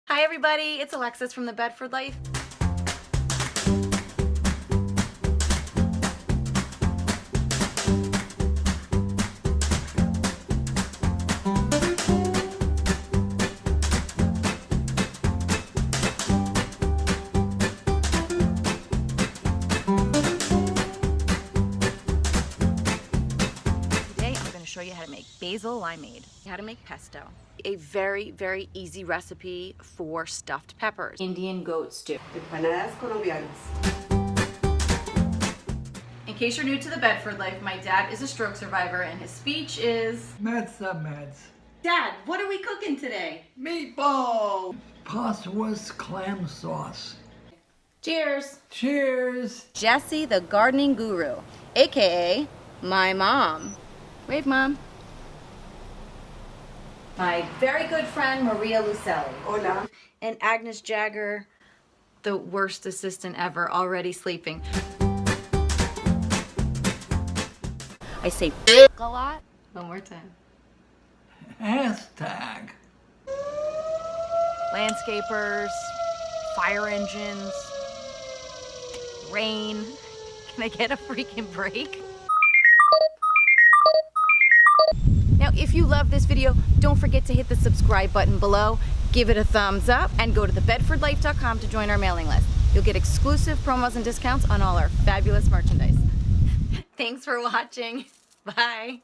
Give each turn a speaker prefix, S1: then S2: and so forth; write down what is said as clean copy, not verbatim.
S1: Hi everybody, it's Alexis from the Bedford Life. Today I'm going to show you how to make basil limeade, how to make pesto. A very, very easy recipe for stuffed peppers. Indian goat stew.
S2: Empanadas colombianas.
S1: In case you're new to the Bedford Life, my dad is a stroke survivor and his speech is...
S3: Meds are meds.
S1: Dad, what are we cooking today?
S3: Meatball! Pasta with clam sauce.
S1: Cheers!
S3: Cheers!
S1: Jessie the gardening guru, aka my mom. Wave, Mom. My very good friend Maria Lucelli.
S2: Hola.
S1: And Agnes Jagger, the worst assistant ever, already sleeping. I say a lot. One more time.
S3: Hashtag.
S1: Landscapers, fire engines, rain. Can I get a freaking break? Now, if you love this video, don't forget to hit the subscribe button below, give it a thumbs up, and go to thebedfordlife.com to join our mailing list. You'll get exclusive promos and discounts on all our fabulous merchandise. Thanks for watching. Bye.